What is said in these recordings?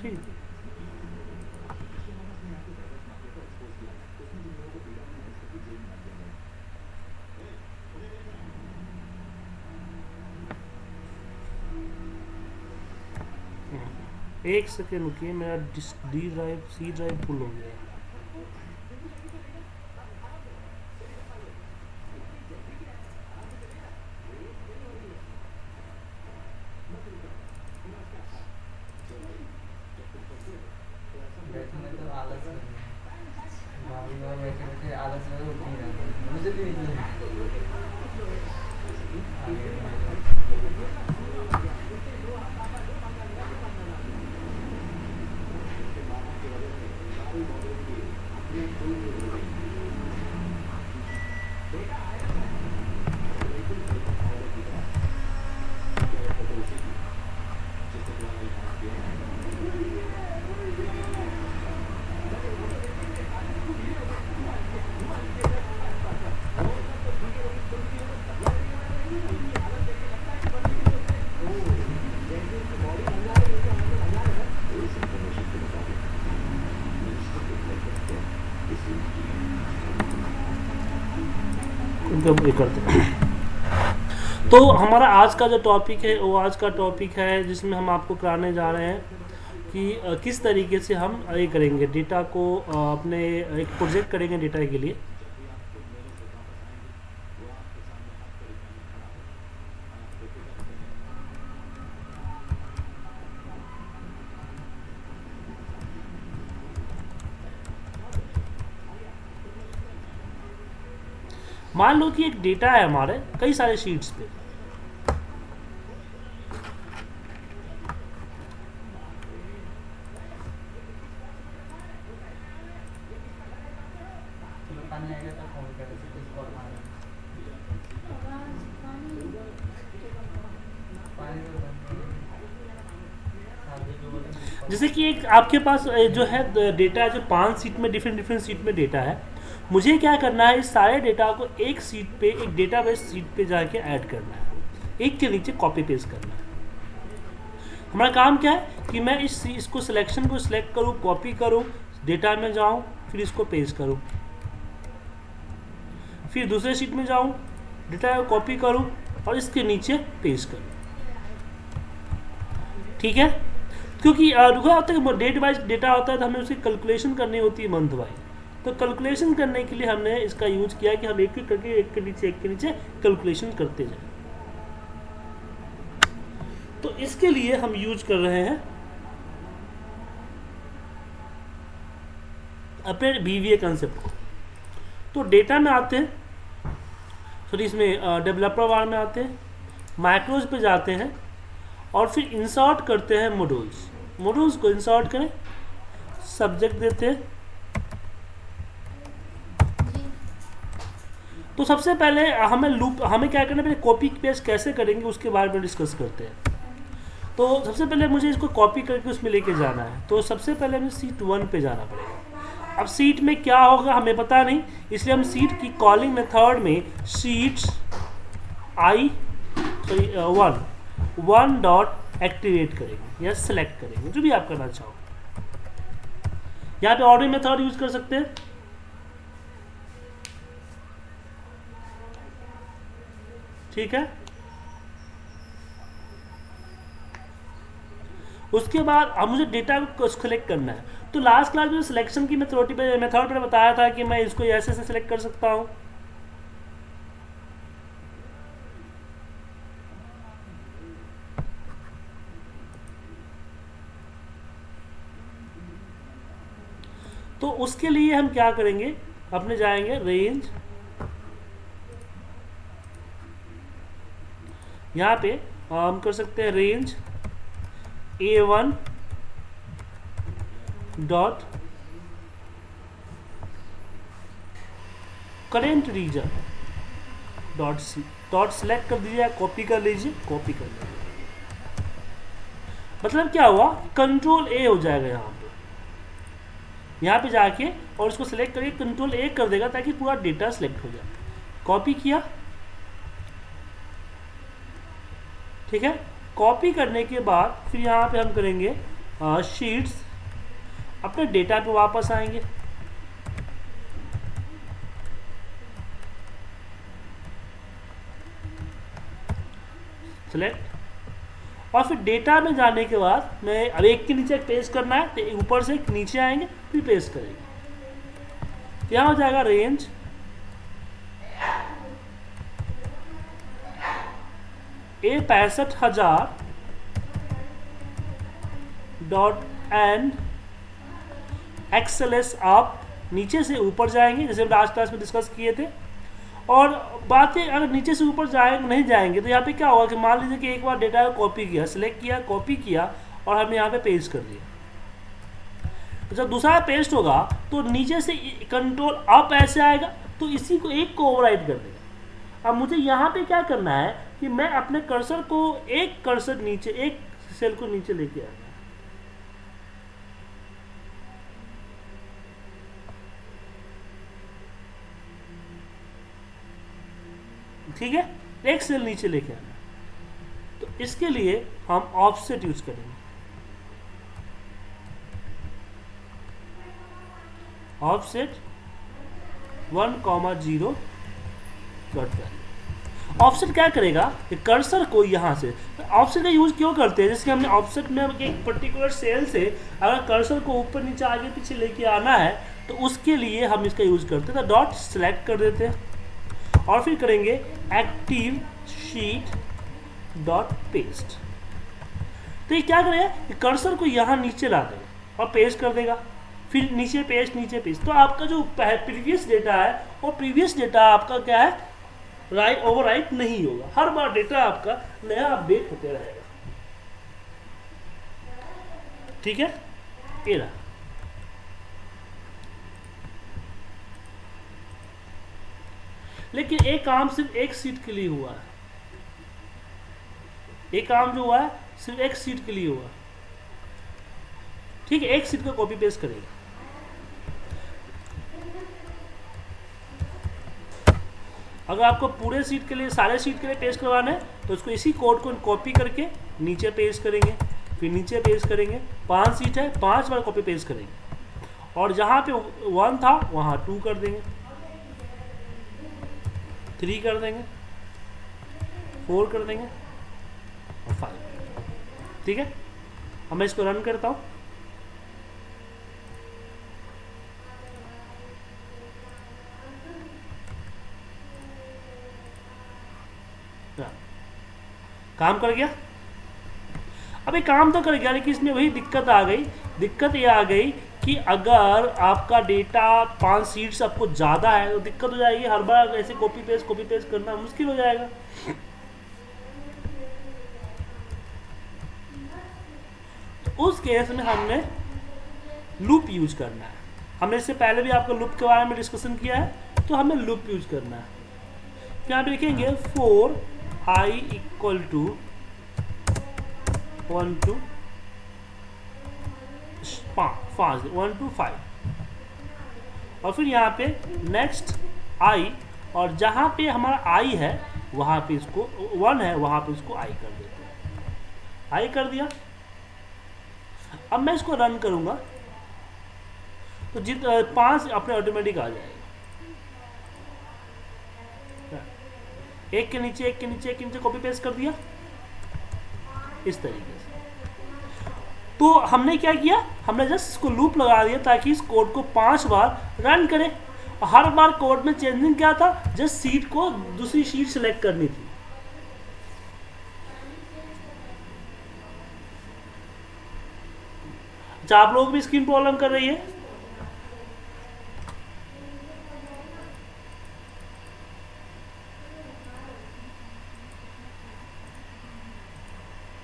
ठीक। एक सेकेंड रुकिए, मेरा D drive C drive full हो गया। बैठने तो आलस नहीं है, भाभी और बैठे बैठे आलस में उठ नहीं रहा है। मुझे भी नहीं है। ये करते हैं। तो हमारा आज का जो टॉपिक है वो आज का टॉपिक है जिसमें हम आपको कराने जा रहे हैं कि किस तरीके से हम ये करेंगे डेटा को अपने एक प्रोजेक्ट करेंगे डेटा के लिए। मान लो कि एक डेटा है हमारे कई सारे शीट्स पे, पानी आएगा तो फोन कर कुछ और मारो। पानी तो जैसे कि एक आपके पास जो है डेटा जो 5 सीट में डिफरेंट सीट में डेटा है। मुझे क्या करना है, इस सारे डेटा को एक सीट पे एक डेटाबेस सीट पे जाके ऐड करना है, एक के नीचे कॉपी पेस्ट करना है। हमारा काम क्या है कि मैं इसको सिलेक्शन को सिलेक्ट करूँ, कॉपी करूँ, डेटा में जाऊँ, फिर इसको पेस्ट करूँ, फिर दूसरे सीट में जाऊँ, डेटा को कॉपी करूँ और इसके नीचे पेस्ट करूँ। ठीक है, क्योंकि रुका होता है कि डेट वाइज डेटा होता है तो हमें उसकी कैलकुलेशन करनी होती है मंथ वाइज। तो कैलकुलेशन करने के लिए हमने इसका यूज किया कि हम एक एक करके एक के नीचे कैलकुलेशन करते जाएं। तो इसके लिए हम यूज कर रहे हैं अपने VBA कंसेप्ट को। तो डेटा में आते हैं, सॉरी इसमें डेवलपर वार में आते हैं, माइक्रोज पे जाते हैं और फिर इंसर्ट करते हैं मॉड्यूल्स को इंसर्ट करें, सब्जेक्ट देते हैं। तो सबसे पहले हमें क्या करना है, पहले कॉपी पेस्ट कैसे करेंगे उसके बारे में डिस्कस करते हैं। तो सबसे पहले मुझे इसको कॉपी करके उसमें लेके जाना है। तो सबसे पहले हमें सीट 1 पे जाना पड़ेगा। अब सीट में क्या होगा हमें पता नहीं, इसलिए हम सीट की कॉलिंग मेथड में शीट्स वन डॉट एक्टिवेट करेंगे या सिलेक्ट करेंगे, जो भी आप करना चाहो। यहाँ पे ऑर्डरिंग मेथड यूज कर सकते हैं। ठीक है, उसके बाद अब मुझे डेटा को सिलेक्ट करना है। तो लास्ट क्लास में सिलेक्शन की मेथड पे बताया था कि मैं इसको ऐसे से सिलेक्ट कर सकता हूं। तो उसके लिए हम क्या करेंगे, अपने जाएंगे रेंज, यहाँ पे हम कर सकते हैं range A1 dot current region dot select कर दीजिए, कॉपी कर लीजिए, कॉपी कर लीजिए। मतलब क्या हुआ, कंट्रोल A हो जाएगा यहाँ पे जाके और इसको सिलेक्ट करके कंट्रोल A कर देगा ताकि पूरा डेटा सिलेक्ट हो जाए। कॉपी किया, ठीक है। कॉपी करने के बाद फिर यहाँ पे हम करेंगे शीट्स, अपने डेटा पे वापस आएंगे। सेलेक्ट, और फिर डेटा में जाने के बाद मैं अब एक के नीचे एक पेस्ट करना है तो ऊपर से एक नीचे आएंगे फिर पेस्ट करेंगे। क्या हो जाएगा, range A65,000 dot and XLS आप नीचे से ऊपर जाएंगे जैसे हम लास्ट क्लास में डिस्कस किए थे। और बातें अगर नीचे से ऊपर जाएंगे नहीं जाएंगे तो यहाँ पे क्या होगा कि मान लीजिए कि एक बार डेटा को कॉपी किया, सिलेक्ट किया, कॉपी किया और हमने यहाँ पे पेस्ट कर दिया। तो जब दूसरा पेस्ट होगा तो नीचे से कंट्रोल अप ऐसे आएगा तो इसी को एक को ओवरराइट कर देगा। अब मुझे यहाँ पे क्या करना है कि मैं अपने कर्सर को एक कर्सर नीचे, एक सेल को नीचे लेके आना है। ठीक है, एक सेल नीचे लेके आना। तो इसके लिए हम ऑफसेट यूज करेंगे। Offset 1,0 dot value. ऑफसेट क्या करेगा कि कर्सर को यहाँ से, ऑफसेट का यूज क्यों करते हैं, जैसे कि हमने ऑफसेट में एक पर्टिकुलर सेल से अगर कर्सर को ऊपर नीचे आगे पीछे लेके आना है तो उसके लिए हम इसका यूज करते हैं। तो डॉट सेलेक्ट कर देते हैं और फिर करेंगे एक्टिव शीट डॉट पेस्ट। तो ये क्या करेगा, कर्सर को यहाँ नीचे ला देगा और पेस्ट कर देगा, फिर नीचे पेस्ट, नीचे पेस्ट। तो आपका जो प्रीवियस डेटा है वो प्रीवियस डेटा आपका क्या है, राइट ओवरराइट नहीं होगा। हर बार डेटा आपका नया अपडेट होते रहेगा। ठीक है, ये रहा। लेकिन एक काम सिर्फ एक सीट के लिए हुआ है, एक काम जो हुआ है सिर्फ एक सीट के लिए हुआ। ठीक है, एक सीट का कॉपी पेस्ट करेगा। अगर आपको पूरे सीट के लिए, सारे सीट के लिए पेस्ट करवाना है तो उसको इसी कोड को कॉपी करके नीचे पेस्ट करेंगे, फिर नीचे पेस्ट करेंगे। 5 सीट है, 5 बार कॉपी पेस्ट करेंगे और जहां पे 1 था वहां 2 कर देंगे, 3 कर देंगे, 4 कर देंगे और 5। ठीक है, अब मैं इसको रन करता हूं। काम कर गया। अभी काम तो कर गया लेकिन इसमें वही दिक्कत आ गई। दिक्कत ये आ गई कि अगर आपका डेटा 5 सीट्स आपको ज़्यादा है तो दिक्कत हो जाएगी, हर बार ऐसे कॉपी पेस्ट करना मुश्किल हो जाएगा। तो उस केस में हमने लूप यूज करना है। हमने इससे पहले भी आपको लूप के बारे में डिस्कशन किया है, तो हमें लूप यूज करना है। यहाँ पे लिखेंगे for I equal to 1 to 5 और फिर यहाँ पे नेक्स्ट I, और जहाँ पे हमारा I है वहाँ पे इसको 1 है, वहाँ पे इसको I कर देते हैं। I कर दिया। अब मैं इसको रन करूँगा तो 5 अपने ऑटोमेटिक आ जाएगा। एक के नीचे एक के नीचे एक के नीचे कॉपी पेस्ट कर दिया इस तरीके से। तो हमने क्या किया, हमने जस्ट इसको लूप लगा दिया ताकि इस कोड को 5 बार रन करें। और हर बार कोड में चेंजिंग क्या था, जस्ट सीट को दूसरी सीट सेलेक्ट करनी थी। अच्छा, आप लोग भी स्क्रीन प्रॉब्लम कर रही है?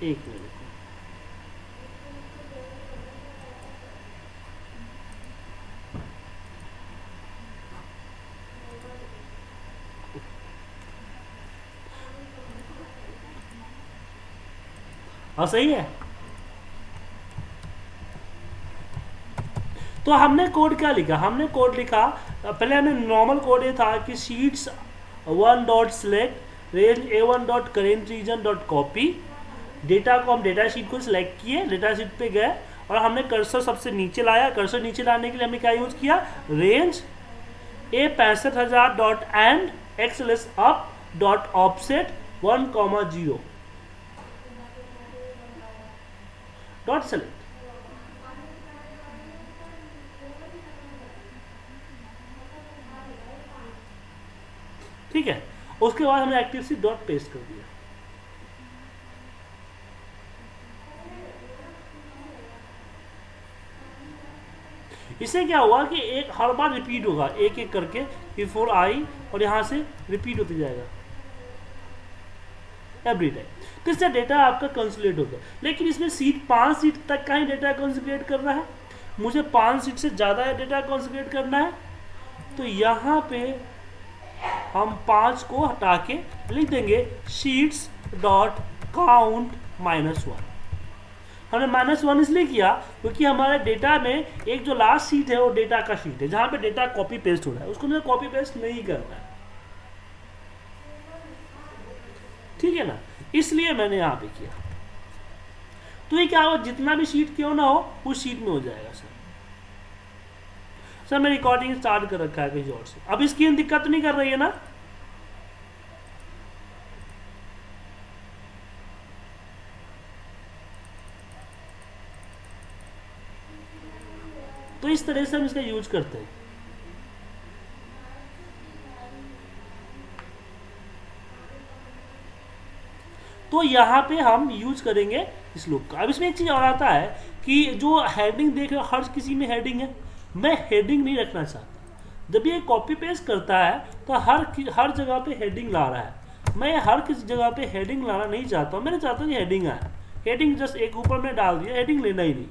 एक मिनट, हाँ सही है। तो हमने कोड क्या लिखा, हमने कोड लिखा, पहले हमने नॉर्मल कोड ये था कि sheets 1 dot select range A1 dot current region dot copy. Data को हम डेटा शीट को सिलेक्ट किए, डेटा शीट पे गए और हमने कर्सर सबसे नीचे लाया। कर्सर नीचे लाने के लिए हमने क्या यूज किया, range A65000 dot and XLS up dot offset 1,0 dot select. ठीक है, उसके बाद हमने एक्टिव सी डॉट पेस्ट कर दिया। इससे क्या हुआ कि एक हर बार रिपीट होगा, एक एक करके बिफोर आई, और यहां से रिपीट होते जाएगा एवरी टाइम। तो इससे डेटा आपका कंसोलिडेट होगा। लेकिन इसमें सीट 5 सीट तक का ही डेटा कंसोलिडेट करना है, मुझे 5 सीट से ज़्यादा डेटा कंसोलिडेट करना है, तो यहाँ पे हम 5 को हटा के लिख देंगे शीट्स डॉट काउंट -1। हमने -1 इसलिए किया क्योंकि हमारे डेटा में एक जो लास्ट शीट है वो डेटा का शीट है, जहाँ पे डेटा कॉपी पेस्ट हो रहा है, उसको मुझे कॉपी पेस्ट नहीं करना है। ठीक है ना, इसलिए मैंने यहाँ पे किया। तो ये क्या हो, जितना भी शीट क्यों ना हो उस शीट में हो जाएगा। सर मैं रिकॉर्डिंग स्टार्ट कर रखा है कहीं और से, अब इसकी दिक्कत तो नहीं कर रही है ना? तो इस तरह से हम इसका यूज करते हैं। तो यहाँ पे हम यूज करेंगे इस लूप का। अब इसमें एक चीज और आता है कि जो हेडिंग देख रहे हो, हर किसी में हेडिंग है, मैं हेडिंग नहीं रखना चाहता। जब ये कॉपी पेस्ट करता है तो हर जगह पे हेडिंग ला रहा है, मैं हर किसी जगह पे हेडिंग लाना नहीं चाहता हूँ। मैं चाहता हूँ कि हेडिंग आए, हेडिंग जस्ट एक ऊपर में डाल दिया, हेडिंग लेना ही नहीं।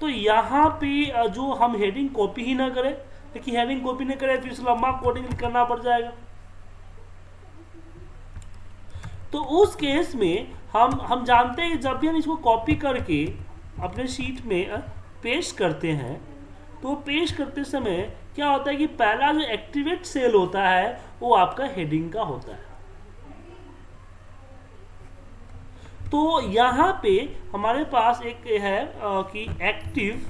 तो यहाँ पे जो हम हेडिंग कॉपी ही ना करें, क्योंकि हेडिंग कॉपी नहीं करें फिर लंबा कोडिंग करना पड़ जाएगा। तो उस केस में हम जानते हैं कि जब भी हम इसको कॉपी करके अपने शीट में पेस्ट करते हैं, तो पेस्ट करते समय क्या होता है कि पहला जो एक्टिवेट सेल होता है वो आपका हेडिंग का होता है। तो यहाँ पे हमारे पास एक है कि active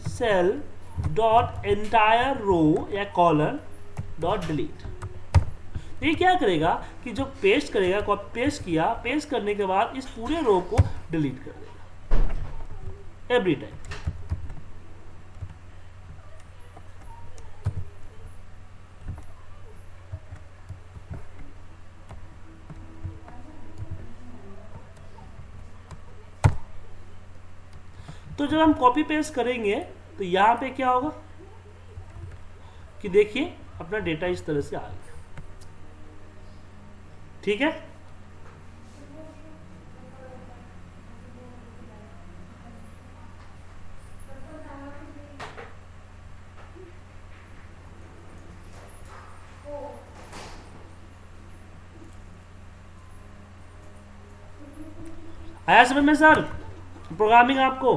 cell dot entire row या कॉलम डॉट डिलीट। ये क्या करेगा कि जो पेस्ट करेगा, कॉपी पेस्ट किया, पेस्ट करने के बाद इस पूरे रो को डिलीट कर देगा एवरी टाइम। तो जब हम कॉपी पेस्ट करेंगे तो यहां पे क्या होगा कि देखिए अपना डेटा इस तरह से आ गया। ठीक है, आया समझ में सर प्रोग्रामिंग आपको?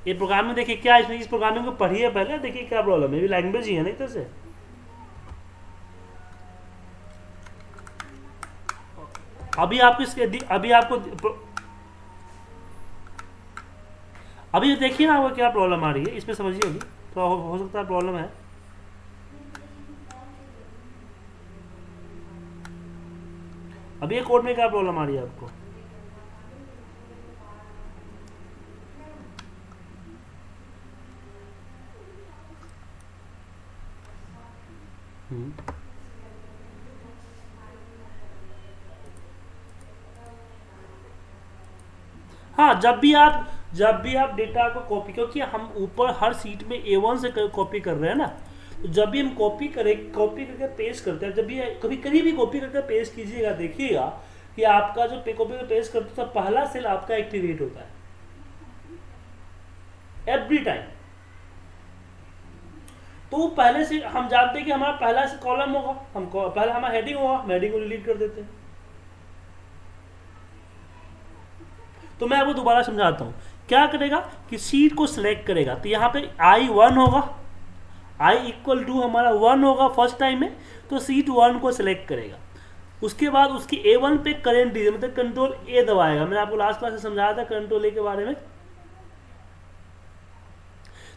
ये प्रोग्रामिंग देखिए क्या, इसमें इस प्रोग्रामिंग को पढ़िए पहले, देखिए क्या प्रॉब्लम है। ये लैंग्वेज ही है ना एक तरह से। अभी आपको इसके अभी देखिए ना आपको क्या प्रॉब्लम आ रही है इसमें, समझिए। अभी तो हो सकता है प्रॉब्लम है। अभी ये कोड में क्या प्रॉब्लम आ रही है आपको? हाँ, जब भी आप डेटा को कॉपी, क्योंकि हम ऊपर हर सीट में A1 से कॉपी कर रहे हैं ना, तो जब भी हम कॉपी करके पेस्ट करते हैं, जब भी कभी भी कॉपी करके पेस्ट कीजिएगा, देखिएगा कि आपका जो कॉपी करके पेस्ट करते हैं पहला सेल आपका एक्टिवेट होता है एवरी टाइम। तो पहले से हम जानते हैं कि हमारा पहला से कॉलम होगा, पहला हमारा हेडिंग होगा, हम हेडिंग को डिलीट कर देते हैं। तो मैं आपको दोबारा समझाता हूं क्या करेगा कि सीट को सिलेक्ट करेगा। तो यहाँ पे I1 होगा, I इक्वल टू हमारा 1 होगा फर्स्ट टाइम में, तो सीट 1 को सिलेक्ट करेगा। उसके बाद उसकी A1 पे करेंट रीजन मतलब कंट्रोल A दबाएगा। मैंने आपको लास्ट क्लास में समझाया था कंट्रोल A के बारे में।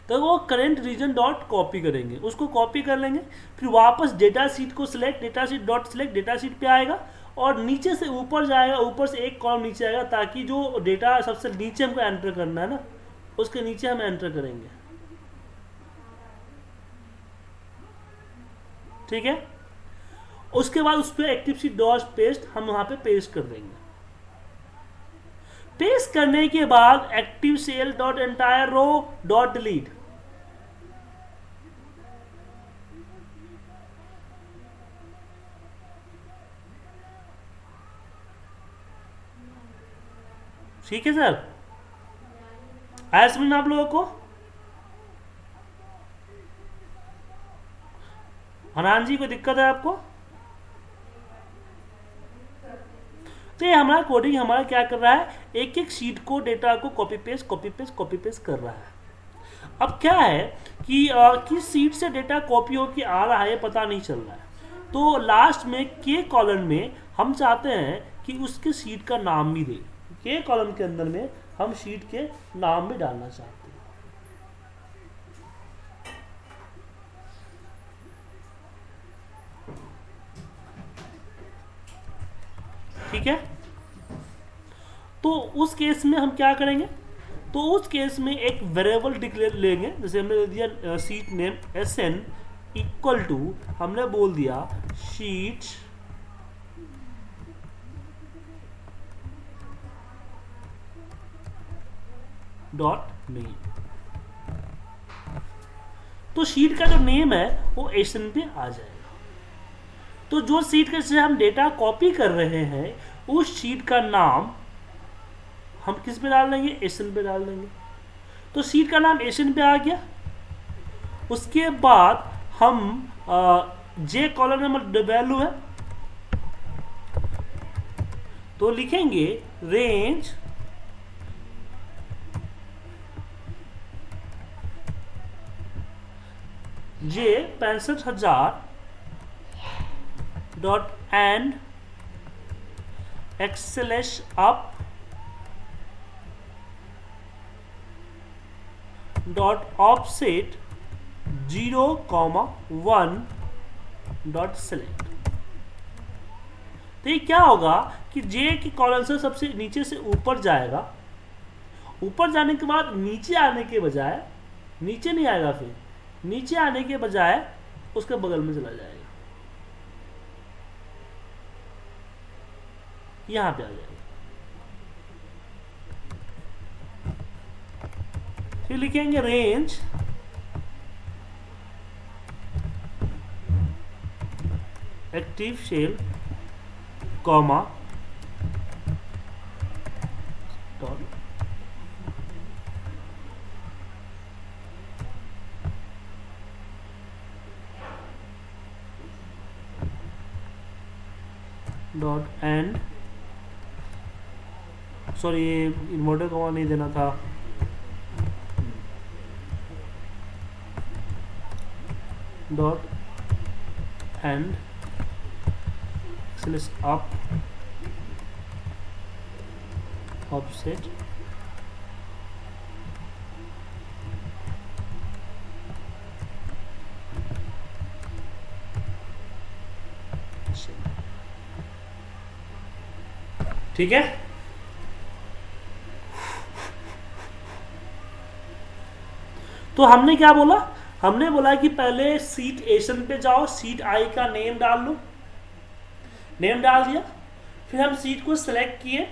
तो वो करंट रीजन डॉट कॉपी करेंगे, उसको कॉपी कर लेंगे, फिर वापस डेटा सीट को select, data seat dot select data seat पे आएगा और नीचे से ऊपर जाएगा, ऊपर से एक कॉलम नीचे आएगा, ताकि जो डेटा सबसे नीचे हमको एंटर करना है ना, उसके नीचे हम एंटर करेंगे। ठीक है, उसके बाद उस पर एक्टिव सीट डॉट पेस्ट हम वहां पे पेस्ट कर देंगे। पेस्ट करने के बाद active cell dot entire row dot delete, ठीक है सर, आया समझ में आप लोगों को? हनान जी कोई दिक्कत है आपको? तो ये हमारा कोडिंग हमारा क्या कर रहा है, एक एक शीट को डेटा को copy paste copy paste copy paste कर रहा है। अब क्या है कि किस सीट से डेटा कॉपी हो कि आ रहा है पता नहीं चल रहा है, तो लास्ट में के कॉलम में हम चाहते हैं कि उसके सीट का नाम भी दें। के कॉलम के अंदर में हम शीट के नाम भी डालना चाहते हैं। ठीक है, तो उस केस में हम क्या करेंगे, तो उस केस में एक वेरिएबल डिक्लेयर लेंगे। जैसे हमने दे दिया sheet name SN equal to, हमने बोल दिया शीट डॉट नेम। तो शीट का जो नेम है वो SN पे आ जाएगा। तो जो शीट के से हम डेटा कॉपी कर रहे हैं उस शीट का नाम हम किस पे डाल देंगे, SN पे डाल देंगे। तो शीट का नाम SN पे आ गया। उसके बाद हम जे कॉलम नंबर वैल्यू है तो लिखेंगे range J 65,000 dot end xlUp dot offset 0,1 dot select. तो ये क्या होगा कि जे के कॉलम से सबसे नीचे से ऊपर जाएगा, ऊपर जाने के बाद नीचे आने के बजाय, नीचे नहीं आएगा, फिर नीचे आने के बजाय उसके बगल में चला जाएगा, यहां पे आ जाएगा। फिर लिखेंगे range active cell comma dot end, sorry ये इन्वर्टर कॉमा नहीं देना था, dot end excels up offset ठीक है। तो हमने क्या बोला, हमने बोला कि पहले सीट एशन पे जाओ, सीट आई का नेम डाल लो, नेम डाल दिया, फिर हम सीट को सिलेक्ट किए,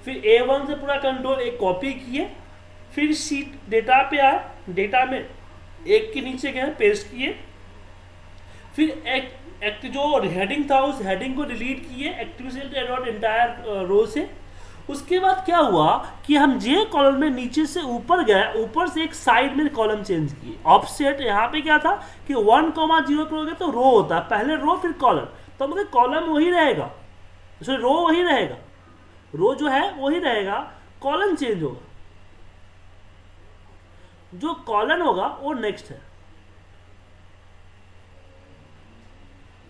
फिर A1 से पूरा कंट्रोल A कॉपी किए, फिर सीट डेटा पे आए, डेटा में एक के नीचे गए पेस्ट किए, फिर एक जो हेडिंग था उस हेडिंग को डिलीट किए active cell dot entire row से। उसके बाद क्या हुआ कि हम जे कॉलम में नीचे से ऊपर गए, ऊपर से एक साइड में कॉलम चेंज किए, ऑफसेट यहाँ पे क्या था कि 1,0 करोगे तो रो होता है, पहले रो फिर कॉलम, तो मतलब कॉलम वही रहेगा, रो वही रहेगा, रो जो है वही रहेगा, कॉलम चेंज होगा। जो कॉलन होगा वो नेक्स्ट है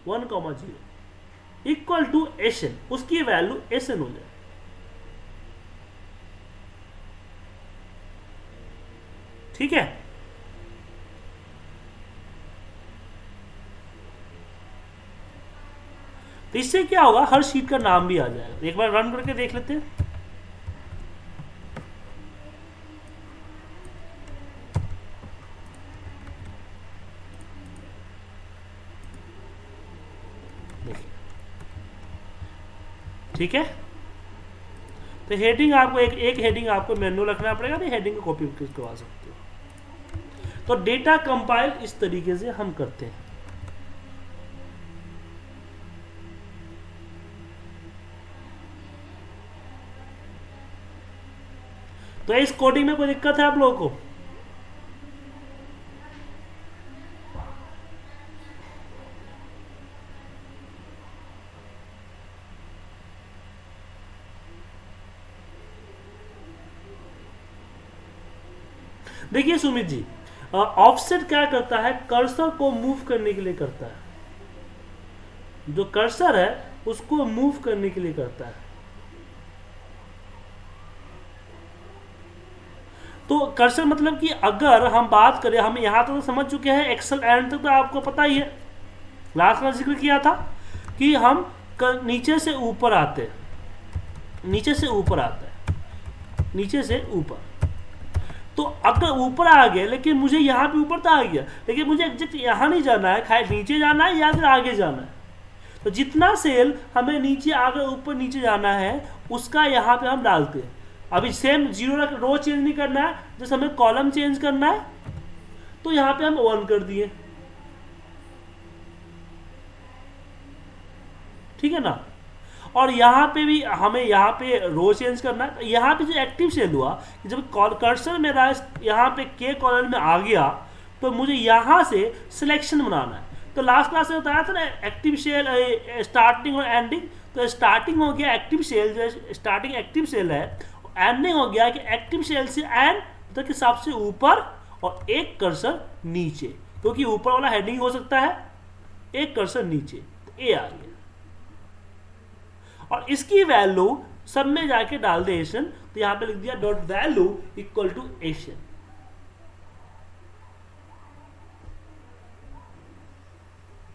1,0 इक्वल टू एसएन, उसकी वैल्यू एसएन हो जाए। ठीक है, तो इससे क्या होगा, हर शीट का नाम भी आ जाएगा। एक बार रन करके देख लेते हैं। देखिए, ठीक है, तो हेडिंग आपको एक हेडिंग आपको मैनुअल रखना पड़ेगा, तो हेडिंग को कॉपी करवा सकते हो। तो डेटा कंपाइल इस तरीके से हम करते हैं। तो इस कोडिंग में कोई दिक्कत है आप लोगों को? देखिए सुमित जी, ऑफसेट क्या करता है, कर्सर को मूव करने के लिए करता है। जो कर्सर है उसको मूव करने के लिए करता है। तो कर्सर मतलब कि अगर हम बात करें, हम यहां तक तो समझ चुके हैं, एक्सेल एंड तक तो आपको पता ही है, लास्ट में जिक्र किया था कि हम नीचे से ऊपर आते हैं, नीचे से ऊपर आता है, नीचे से ऊपर। तो अगर ऊपर आ गया, लेकिन मुझे यहाँ पे ऊपर तो आ गया, लेकिन मुझे एग्जैक्ट यहाँ नहीं जाना है, खाए नीचे जाना है या फिर आगे जाना है। तो जितना सेल हमें नीचे आगे ऊपर नीचे जाना है उसका यहाँ पे हम डालते हैं। अभी सेम जीरो रो चेंज नहीं करना है, जैसे हमें कॉलम चेंज करना है तो यहाँ पे हम 1 कर दिए। ठीक है ना। और यहाँ पे भी हमें यहाँ पे रो चेंज करना है। तो यहाँ पे जो एक्टिव सेल हुआ, जब कर्सर मेरा यहाँ पे के कॉलम में आ गया तो मुझे यहाँ से सिलेक्शन बनाना है। तो लास्ट क्लास में बताया था ना, एक्टिव सेल स्टार्टिंग और एंडिंग। तो स्टार्टिंग हो गया एक्टिव सेल, जो स्टार्टिंग एक्टिव सेल है, एंडिंग हो गया कि एक्टिव सेल से एंड तक हिसाब से ऊपर और एक कर्सर नीचे, क्योंकि ऊपर वाला हेडिंग हो सकता है, एक कर्सर नीचे, तो ए आ गया। और इसकी वैल्यू सब में जाके डाल दे एशन, तो यहां पे लिख दिया डॉट वैल्यू इक्वल टू एशन।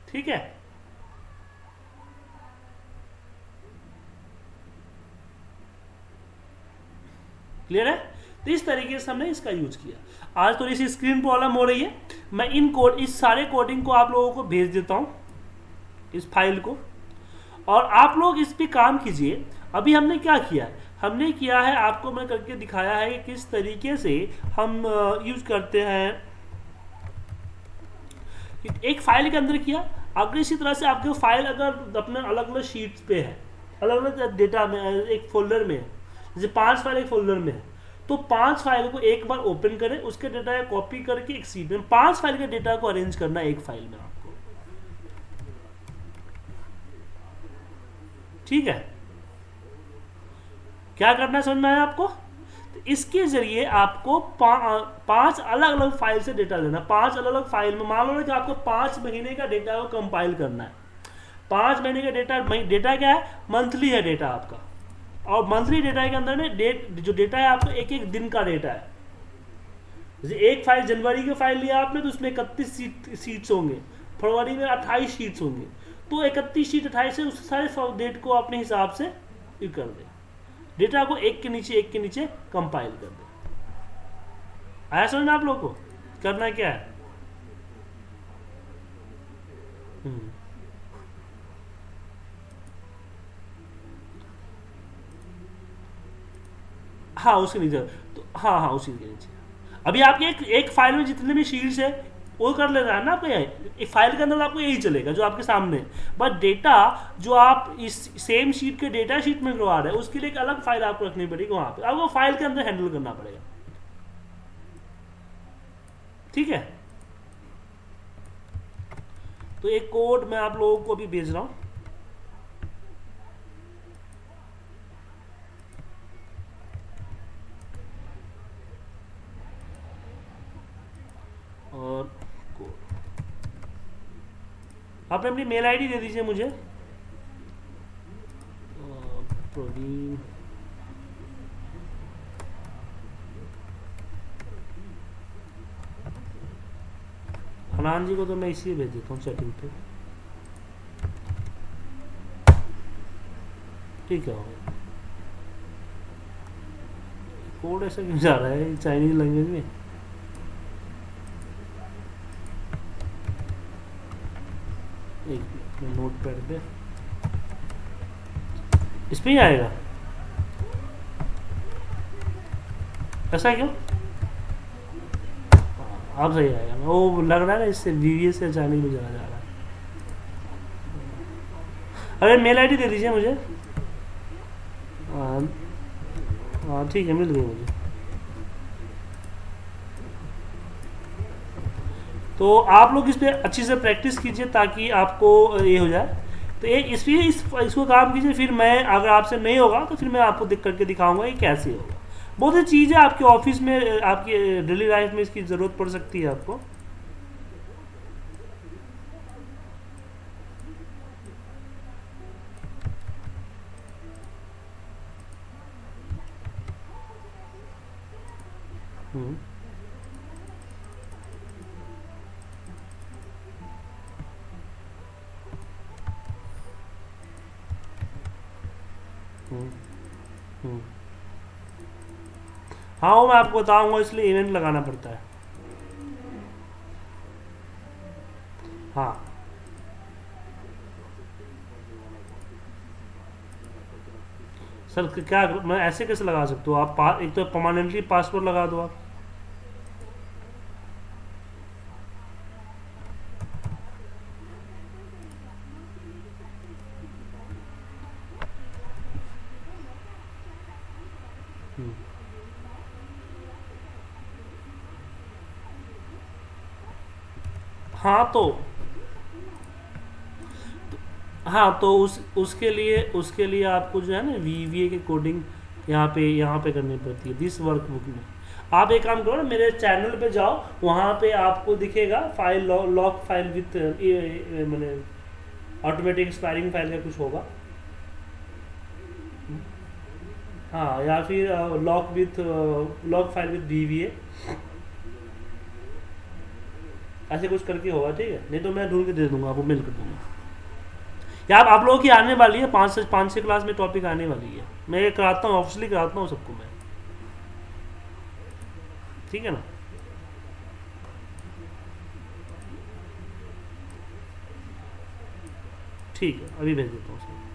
ठीक है, क्लियर है। तो इस तरीके से हमने इसका यूज किया। आज थोड़ी सी स्क्रीन प्रॉब्लम हो रही है, मैं इस सारे कोडिंग को आप लोगों को भेज देता हूं, इस फाइल को, और आप लोग इस पे काम कीजिए। अभी हमने क्या किया है, हमने किया है, आपको मैं करके दिखाया है कि किस तरीके से हम यूज करते हैं। एक फाइल के अंदर किया, अगर इसी तरह से आपके फाइल अगर अपने अलग अलग शीट्स पे है, अलग अलग डेटा में, एक फोल्डर में है, जैसे 5 फाइल एक फोल्डर में है, तो 5 फाइल को एक बार ओपन करें, उसके डेटा को कॉपी करके एक शीट में 5 फाइल के डेटा को अरेंज करना है एक फाइल में आपको। ठीक है, क्या करना है समझ में आया आपको? तो इसके जरिए आपको 5 अलग अलग फाइल से डेटा लेना। 5 अलग अलग फाइल में, मान लो कि आपको 5 महीने का डेटा को कंपाइल करना है। 5 महीने का डेटा क्या है, मंथली है डेटा आपका, और मंथली डेटा के अंदर में जो डेटा है आपका एक एक दिन का डेटा है। जैसे एक फाइल जनवरी की फाइल लिया आपने, तो उसमें 31 सीट्स होंगे, फरवरी में 28 शीट्स होंगे, तो 31 शीट 28 से उस सारे डेट को अपने हिसाब से कर दे, डेटा को एक के नीचे कंपाइल कर दे। आया समझ में आप लोग को? करना क्या है, हाँ उसके नीचे, तो हाँ उसी के नीचे। अभी आपके एक फाइल में जितने भी शीट्स है वो कर लेना है ना आपको, एक फाइल के अंदर आपको यही चलेगा जो आपके सामने है। बट डेटा जो आप इस सेम शीट के डेटा शीट में करवा रहे हैं, उसके लिए एक अलग फाइल आपको रखनी पड़ेगी वहां पे, आपको फाइल के अंदर हैंडल करना पड़ेगा। ठीक है, तो एक कोड मैं आप लोगों को अभी भेज रहा हूं। आपने अपनी मेल आईडी दे दीजिए मुझे। प्रवीण, हनान जी को तो मैं इसी भेज देता हूँ चैटिंग पे, ठीक है। कोड ऐसा क्यों जा रहा है चाइनीज लैंग्वेज में? एक मिनट, नोट पैड पे इस पे ही आएगा, ऐसा क्यों? अब सही आएगा, वो लग रहा है ना इससे वीवीए से चाइनीज में चला जा रहा है। अरे मेल आईडी दे दीजिए मुझे। हाँ हाँ, ठीक है, मिल गई मुझे। तो आप लोग इस पे अच्छी से प्रैक्टिस कीजिए ताकि आपको ये हो जाए। तो ये इसको काम कीजिए, फिर मैं अगर आपसे नहीं होगा तो फिर मैं आपको करके दिखाऊंगा ये कैसे होगा। बहुत सी चीज़ें आपके ऑफिस में, आपकी डेली लाइफ में इसकी ज़रूरत पड़ सकती है आपको। हम्म हम्म हम्म। हाँ, वो मैं आपको बताऊंगा, इसलिए इवेंट लगाना पड़ता है। हाँ, सर क्या मैं ऐसे कैसे लगा सकता हूँ? आप एक तो परमानेंटली पासवर्ड लगा दो आप। हम्म। हाँ तो हाँ तो उसके लिए आपको जो है ना वीवीए की कोडिंग यहाँ पे करनी पड़ती है दिस वर्कबुक में। आप एक काम करो ना, मेरे चैनल पे जाओ, वहाँ पे आपको दिखेगा फाइल लॉक फाइल विथ मैंने ऑटोमेटिक एक्सपायरिंग फाइल का कुछ होगा। हाँ, या फिर लॉक फाइल विथ वीवीए, ऐसे कुछ करके होगा, ठीक है? नहीं तो मैं ढूंढ के दे दूंगा, आपको मेल कर दूंगा। या आप लोगों की आने वाली है, 5 से क्लास में टॉपिक आने वाली है, मैं ये कराता हूँ, ऑफिशियली कराता हूँ सबको मैं, ठीक है ना? ठीक है, अभी भेज देता हूँ सर।